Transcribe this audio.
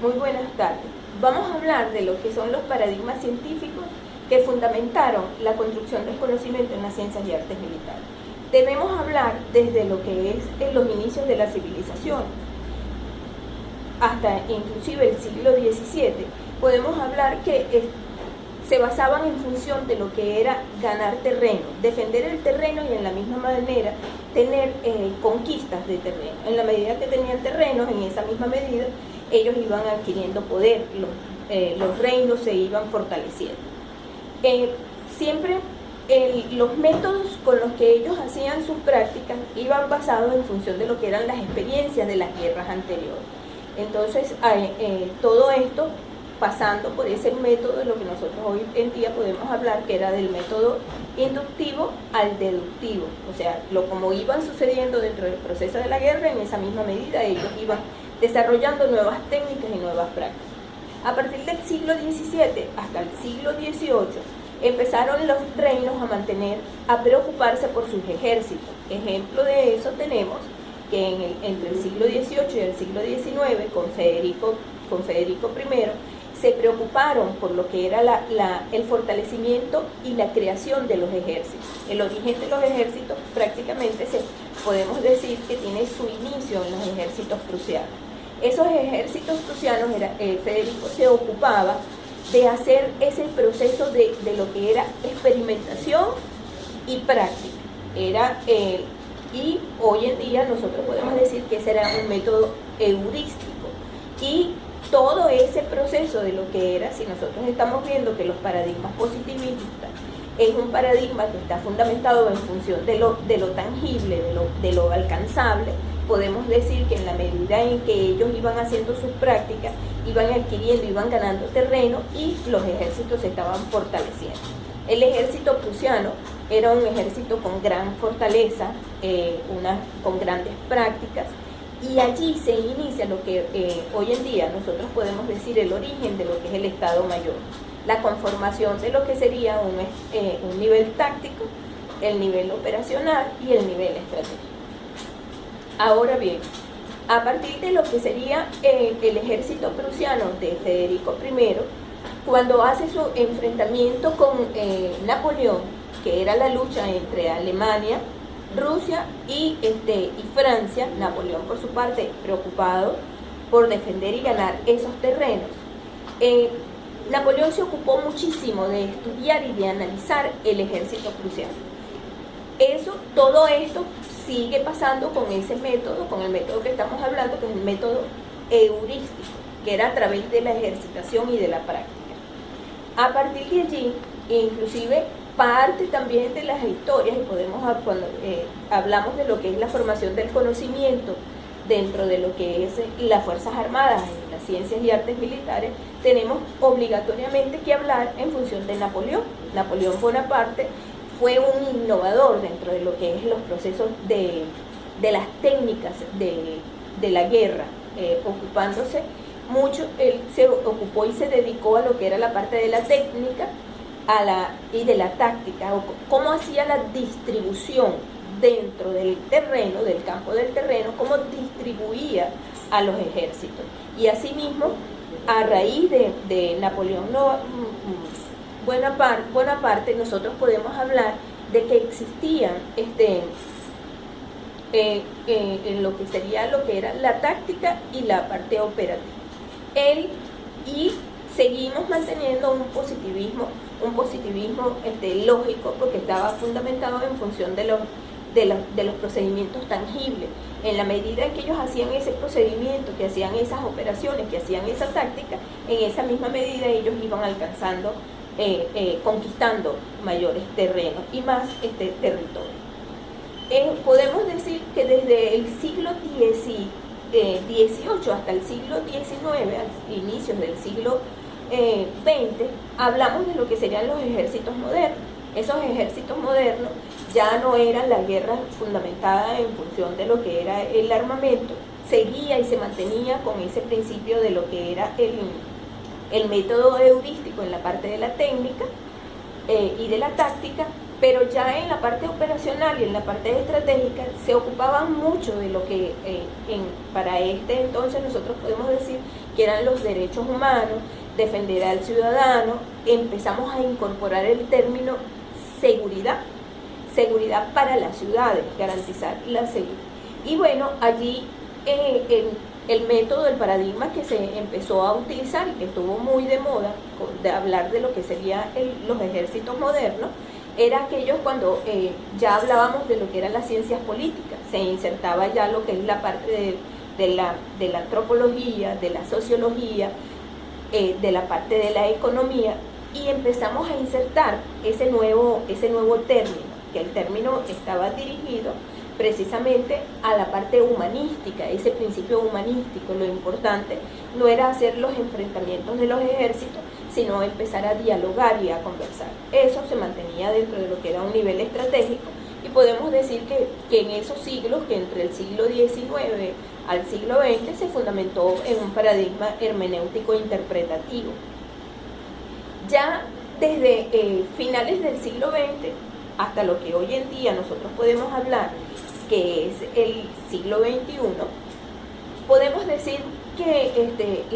Muy buenas tardes. Vamos a hablar de lo que son los paradigmas científicos que fundamentaron la construcción del conocimiento en las ciencias y artes militares. Debemos hablar desde lo que es en los inicios de la civilización, hasta inclusive el siglo XVII. Podemos hablar que se basaban en función de lo que era ganar terreno, defender el terreno y en la misma manera tener conquistas de terreno. En la medida que tenían terrenos, en esa misma medida, ellos iban adquiriendo poder, los reinos se iban fortaleciendo. Siempre los métodos con los que ellos hacían sus prácticas iban basados en función de lo que eran las experiencias de las guerras anteriores. Entonces, todo esto pasando por ese método de lo que nosotros hoy en día podemos hablar, que era del método inductivo al deductivo. O sea, como iban sucediendo dentro del proceso de la guerra, en esa misma medida ellos iban desarrollando nuevas técnicas y nuevas prácticas. A partir del siglo XVII hasta el siglo XVIII empezaron los reinos a preocuparse por sus ejércitos. Ejemplo de eso tenemos que entre el siglo XVIII y el siglo XIX, con Federico I, se preocuparon por lo que era el fortalecimiento y la creación de los ejércitos. El origen de los ejércitos prácticamente podemos decir que tiene su inicio en los ejércitos prusianos. Esos ejércitos prusianos, Federico se ocupaba de hacer ese proceso de lo que era experimentación y práctica. Y hoy en día nosotros podemos decir que ese era un método heurístico. Y todo ese proceso de lo que era, si nosotros estamos viendo que los paradigmas positivistas es un paradigma que está fundamentado en función de lo tangible, de lo alcanzable, podemos decir que en la medida en que ellos iban haciendo sus prácticas, iban adquiriendo, iban ganando terreno y los ejércitos se estaban fortaleciendo. El ejército prusiano era un ejército con gran fortaleza, con grandes prácticas, y allí se inicia lo que hoy en día nosotros podemos decir el origen de lo que es el Estado Mayor, la conformación de lo que sería un nivel táctico, el nivel operacional y el nivel estratégico. Ahora bien, a partir de lo que sería el ejército prusiano de Federico I, cuando hace su enfrentamiento con Napoleón, que era la lucha entre Alemania, Rusia y Francia, Napoleón por su parte preocupado por defender y ganar esos terrenos, Napoleón se ocupó muchísimo de estudiar y de analizar el ejército prusiano. Todo esto sigue pasando con ese método, con el método que estamos hablando, que es el método heurístico, que era a través de la ejercitación y de la práctica. A partir de allí, inclusive parte también de las historias, y cuando hablamos de lo que es la formación del conocimiento dentro de lo que es las Fuerzas Armadas y las ciencias y artes militares, tenemos obligatoriamente que hablar en función de Napoleón. Napoleón Bonaparte fue un innovador dentro de lo que es los procesos de las técnicas de la guerra, ocupándose mucho. Él se ocupó y se dedicó a lo que era la parte de la técnica y de la táctica, o cómo hacía la distribución dentro del terreno, del campo del terreno, cómo distribuía a los ejércitos. Y asimismo, a raíz de Napoleón Bonaparte, nosotros podemos hablar de que existían en lo que sería lo que era la táctica y la parte operativa. Y seguimos manteniendo un positivismo lógico, porque estaba fundamentado en función de los procedimientos tangibles. En la medida en que ellos hacían ese procedimiento, que hacían esas operaciones, que hacían esa táctica, en esa misma medida ellos iban alcanzando, conquistando mayores terrenos y más territorio. Podemos decir que desde el siglo XVIII hasta el siglo XIX, a inicios del siglo XX, hablamos de lo que serían los ejércitos modernos. Esos ejércitos modernos ya no eran la guerra fundamentada en función de lo que era el armamento, seguía y se mantenía con ese principio de lo que era el método heurístico en la parte de la técnica y de la táctica, pero ya en la parte operacional y en la parte estratégica se ocupaban mucho de lo que para este entonces nosotros podemos decir que eran los derechos humanos, defender al ciudadano. Empezamos a incorporar el término seguridad para las ciudades, garantizar la seguridad. Y bueno, allí el método, el paradigma que se empezó a utilizar y que estuvo muy de moda, de hablar de lo que serían los ejércitos modernos, era aquellos cuando ya hablábamos de lo que eran las ciencias políticas, se insertaba ya lo que es la parte de la antropología, de la sociología, de la parte de la economía, y empezamos a insertar ese nuevo término, que el término estaba dirigido precisamente a la parte humanística, ese principio humanístico. Lo importante no era hacer los enfrentamientos de los ejércitos, sino empezar a dialogar y a conversar. Eso se mantenía dentro de lo que era un nivel estratégico, y podemos decir que en esos siglos, que entre el siglo XIX al siglo XX, se fundamentó en un paradigma hermenéutico interpretativo. Ya desde finales del siglo XX hasta lo que hoy en día nosotros podemos hablar, que es el siglo XXI, podemos decir que